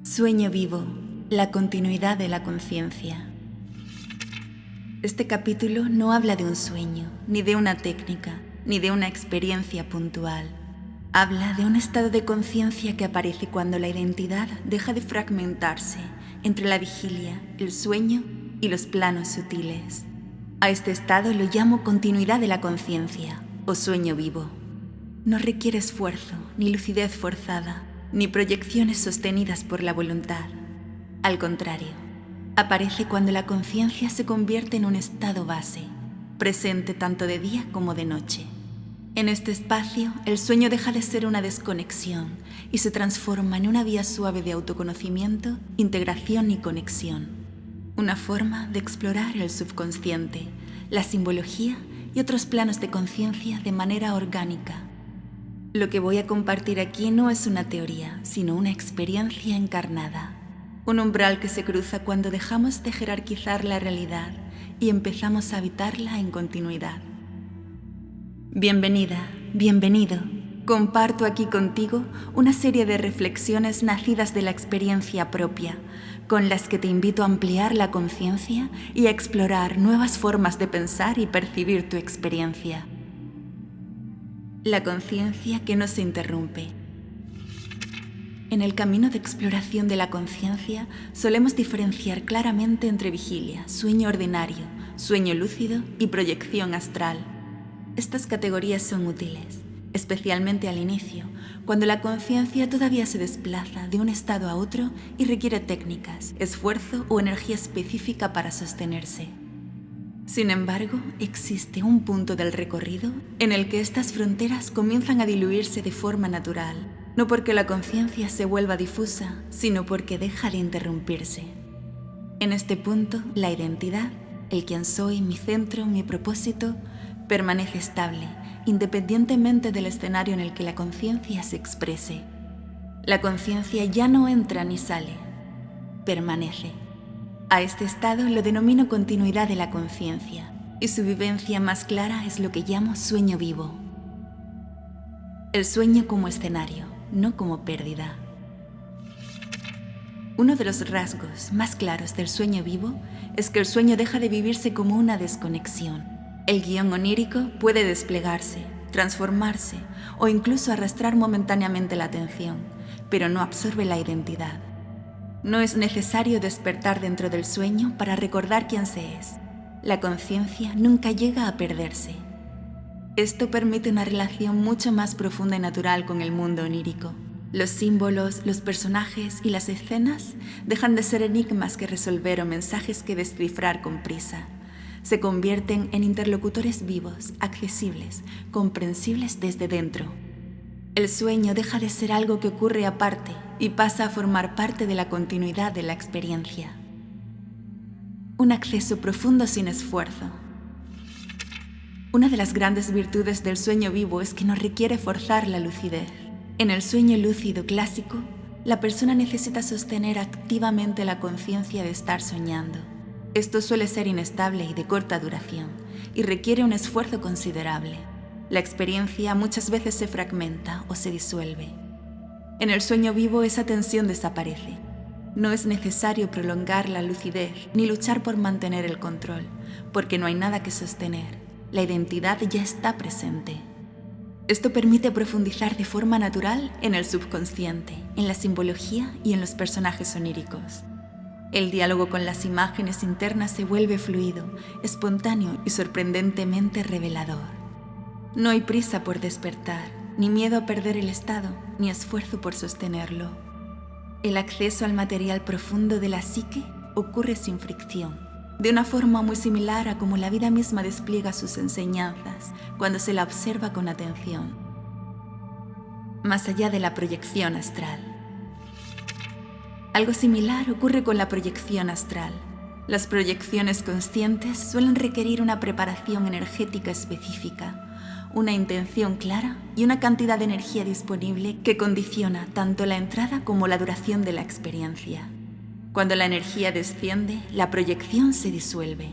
Sueño vivo, la continuidad de la conciencia. Este capítulo no habla de un sueño, ni de una técnica, ni de una experiencia puntual. Habla de un estado de conciencia que aparece cuando la identidad deja de fragmentarse entre la vigilia, el sueño y los planos sutiles. A este estado lo llamo continuidad de la conciencia o sueño vivo. No requiere esfuerzo, ni lucidez forzada, ni proyecciones sostenidas por la voluntad. Al contrario, aparece cuando la conciencia se convierte en un estado base, presente tanto de día como de noche. En este espacio, el sueño deja de ser una desconexión y se transforma en una vía suave de autoconocimiento, integración y conexión. Una forma de explorar el subconsciente, la simbología y otros planos de conciencia de manera orgánica. Lo que voy a compartir aquí no es una teoría, sino una experiencia encarnada. Un umbral que se cruza cuando dejamos de jerarquizar la realidad y empezamos a habitarla en continuidad. Bienvenida, bienvenido. Comparto aquí contigo una serie de reflexiones nacidas de la experiencia propia, con las que te invito a ampliar la conciencia y a explorar nuevas formas de pensar y percibir tu experiencia. La conciencia que no se interrumpe. En el camino de exploración de la conciencia solemos diferenciar claramente entre vigilia, sueño ordinario, sueño lúcido y proyección astral. Estas categorías son útiles, especialmente al inicio, cuando la conciencia todavía se desplaza de un estado a otro y requiere técnicas, esfuerzo o energía específica para sostenerse. Sin embargo, existe un punto del recorrido en el que estas fronteras comienzan a diluirse de forma natural, no porque la conciencia se vuelva difusa, sino porque deja de interrumpirse. En este punto, la identidad, el quién soy, mi centro, mi propósito, permanece estable, independientemente del escenario en el que la conciencia se exprese. La conciencia ya no entra ni sale, permanece. A este estado lo denomino continuidad de la conciencia, y su vivencia más clara es lo que llamo sueño vivo. El sueño como escenario, no como pérdida. Uno de los rasgos más claros del sueño vivo es que el sueño deja de vivirse como una desconexión. El guión onírico puede desplegarse, transformarse o incluso arrastrar momentáneamente la atención, pero no absorbe la identidad. No es necesario despertar dentro del sueño para recordar quién se es. La conciencia nunca llega a perderse. Esto permite una relación mucho más profunda y natural con el mundo onírico. Los símbolos, los personajes y las escenas dejan de ser enigmas que resolver o mensajes que descifrar con prisa. Se convierten en interlocutores vivos, accesibles, comprensibles desde dentro. El sueño deja de ser algo que ocurre aparte y pasa a formar parte de la continuidad de la experiencia. Un acceso profundo sin esfuerzo. Una de las grandes virtudes del sueño vivo es que no requiere forzar la lucidez. En el sueño lúcido clásico, la persona necesita sostener activamente la conciencia de estar soñando. Esto suele ser inestable y de corta duración, y requiere un esfuerzo considerable. La experiencia muchas veces se fragmenta o se disuelve. En el sueño vivo esa tensión desaparece. No es necesario prolongar la lucidez ni luchar por mantener el control, porque no hay nada que sostener. La identidad ya está presente. Esto permite profundizar de forma natural en el subconsciente, en la simbología y en los personajes oníricos. El diálogo con las imágenes internas se vuelve fluido, espontáneo y sorprendentemente revelador. No hay prisa por despertar, ni miedo a perder el estado, ni esfuerzo por sostenerlo. El acceso al material profundo de la psique ocurre sin fricción, de una forma muy similar a como la vida misma despliega sus enseñanzas cuando se la observa con atención. Más allá de la proyección astral. Algo similar ocurre con la proyección astral. Las proyecciones conscientes suelen requerir una preparación energética específica, una intención clara y una cantidad de energía disponible que condiciona tanto la entrada como la duración de la experiencia. Cuando la energía desciende, la proyección se disuelve.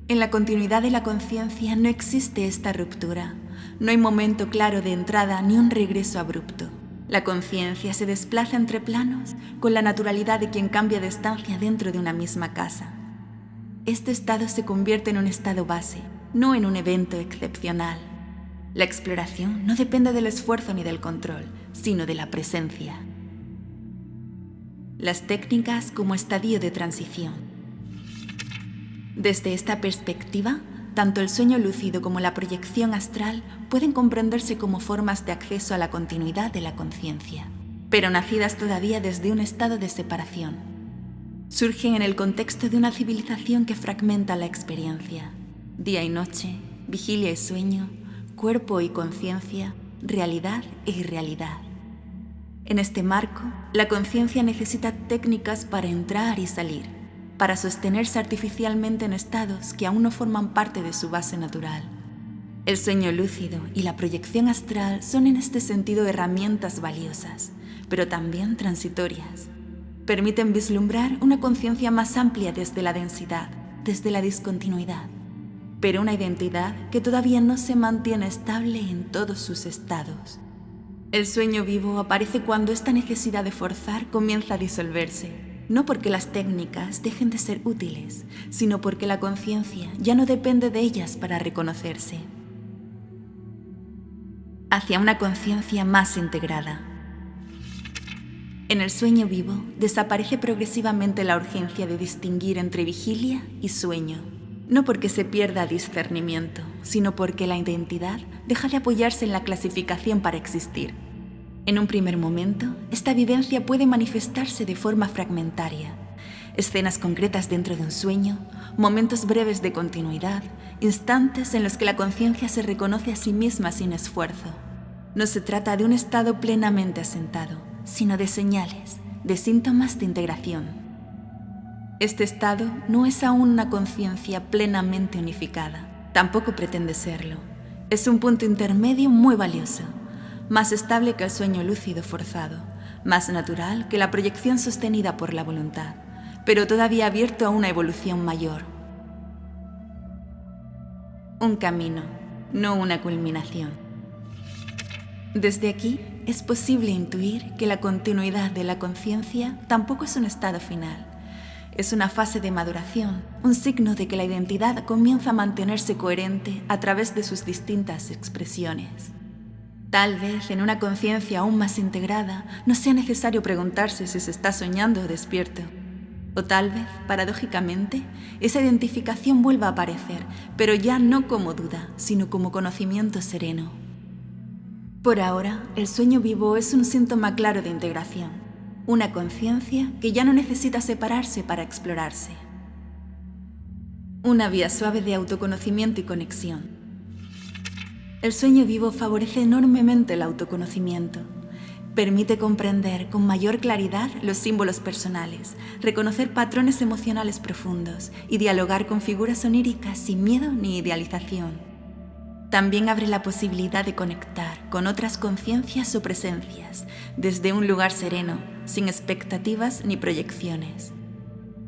En la continuidad de la conciencia no existe esta ruptura. No hay momento claro de entrada ni un regreso abrupto. La conciencia se desplaza entre planos con la naturalidad de quien cambia de estancia dentro de una misma casa. Este estado se convierte en un estado base, no en un evento excepcional. La exploración no depende del esfuerzo ni del control, sino de la presencia. Las técnicas como estadio de transición. Desde esta perspectiva, tanto el sueño lúcido como la proyección astral pueden comprenderse como formas de acceso a la continuidad de la conciencia, pero nacidas todavía desde un estado de separación. Surgen en el contexto de una civilización que fragmenta la experiencia. Día y noche, vigilia y sueño, cuerpo y conciencia, realidad e irrealidad. En este marco, la conciencia necesita técnicas para entrar y salir, para sostenerse artificialmente en estados que aún no forman parte de su base natural. El sueño lúcido y la proyección astral son en este sentido herramientas valiosas, pero también transitorias. Permiten vislumbrar una conciencia más amplia desde la densidad, desde la discontinuidad, pero una identidad que todavía no se mantiene estable en todos sus estados. El sueño vivo aparece cuando esta necesidad de forzar comienza a disolverse, no porque las técnicas dejen de ser útiles, sino porque la conciencia ya no depende de ellas para reconocerse. Hacia una conciencia más integrada. En el sueño vivo desaparece progresivamente la urgencia de distinguir entre vigilia y sueño, no porque se pierda discernimiento, sino porque la identidad deja de apoyarse en la clasificación para existir. En un primer momento, esta vivencia puede manifestarse de forma fragmentaria. Escenas concretas dentro de un sueño, momentos breves de continuidad, instantes en los que la conciencia se reconoce a sí misma sin esfuerzo. No se trata de un estado plenamente asentado, sino de señales, de síntomas de integración. Este estado no es aún una conciencia plenamente unificada, tampoco pretende serlo. Es un punto intermedio muy valioso, más estable que el sueño lúcido forzado, más natural que la proyección sostenida por la voluntad, pero todavía abierto a una evolución mayor. Un camino, no una culminación. Desde aquí es posible intuir que la continuidad de la conciencia tampoco es un estado final. Es una fase de maduración, un signo de que la identidad comienza a mantenerse coherente a través de sus distintas expresiones. Tal vez en una conciencia aún más integrada no sea necesario preguntarse si se está soñando o despierto. O tal vez, paradójicamente, esa identificación vuelva a aparecer, pero ya no como duda, sino como conocimiento sereno. Por ahora, el sueño vivo es un síntoma claro de integración. Una conciencia que ya no necesita separarse para explorarse. Una vía suave de autoconocimiento y conexión. El sueño vivo favorece enormemente el autoconocimiento. Permite comprender con mayor claridad los símbolos personales, reconocer patrones emocionales profundos y dialogar con figuras oníricas sin miedo ni idealización. También abre la posibilidad de conectar con otras conciencias o presencias desde un lugar sereno, sin expectativas ni proyecciones.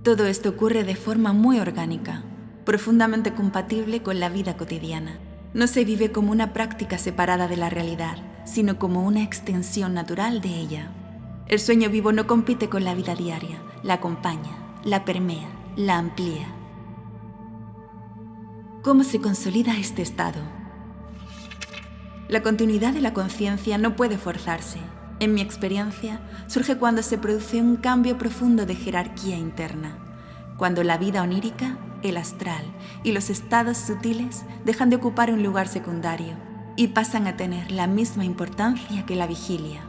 Todo esto ocurre de forma muy orgánica, profundamente compatible con la vida cotidiana. No se vive como una práctica separada de la realidad, sino como una extensión natural de ella. El sueño vivo no compite con la vida diaria, la acompaña, la permea, la amplía. ¿Cómo se consolida este estado? La continuidad de la conciencia no puede forzarse. En mi experiencia, surge cuando se produce un cambio profundo de jerarquía interna, cuando la vida onírica, el astral y los estados sutiles dejan de ocupar un lugar secundario y pasan a tener la misma importancia que la vigilia.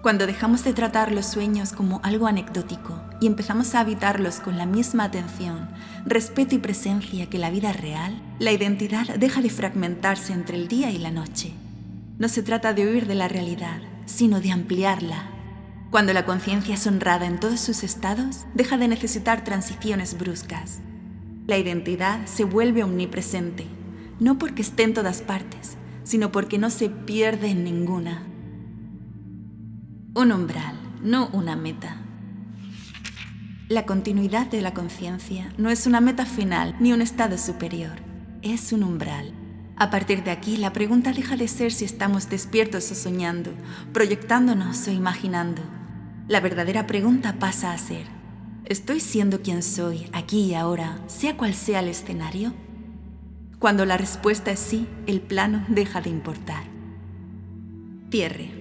Cuando dejamos de tratar los sueños como algo anecdótico y empezamos a habitarlos con la misma atención, respeto y presencia que la vida real, la identidad deja de fragmentarse entre el día y la noche. No se trata de huir de la realidad, sino de ampliarla. Cuando la conciencia es honrada en todos sus estados, deja de necesitar transiciones bruscas. La identidad se vuelve omnipresente, no porque esté en todas partes, sino porque no se pierde en ninguna. Un umbral, no una meta. La continuidad de la conciencia no es una meta final ni un estado superior, es un umbral. A partir de aquí, la pregunta deja de ser si estamos despiertos o soñando, proyectándonos o imaginando. La verdadera pregunta pasa a ser: ¿estoy siendo quien soy aquí y ahora, sea cual sea el escenario? Cuando la respuesta es sí, el plano deja de importar. Cierre.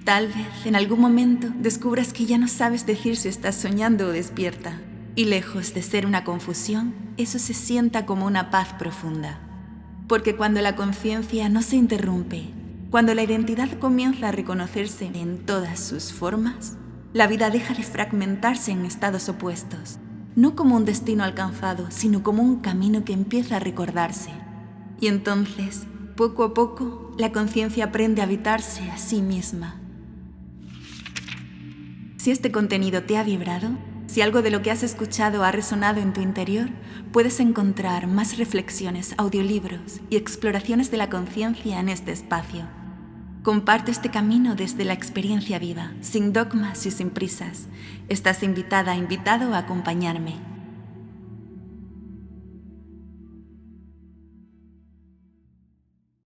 Tal vez en algún momento descubras que ya no sabes decir si estás soñando o despierta, y lejos de ser una confusión, eso se sienta como una paz profunda. Porque cuando la conciencia no se interrumpe, cuando la identidad comienza a reconocerse en todas sus formas, la vida deja de fragmentarse en estados opuestos, no como un destino alcanzado, sino como un camino que empieza a recordarse. Y entonces, poco a poco, la conciencia aprende a habitarse a sí misma. Si este contenido te ha vibrado, si algo de lo que has escuchado ha resonado en tu interior, puedes encontrar más reflexiones, audiolibros y exploraciones de la conciencia en este espacio. Comparte este camino desde la experiencia viva, sin dogmas y sin prisas. Estás invitado a acompañarme.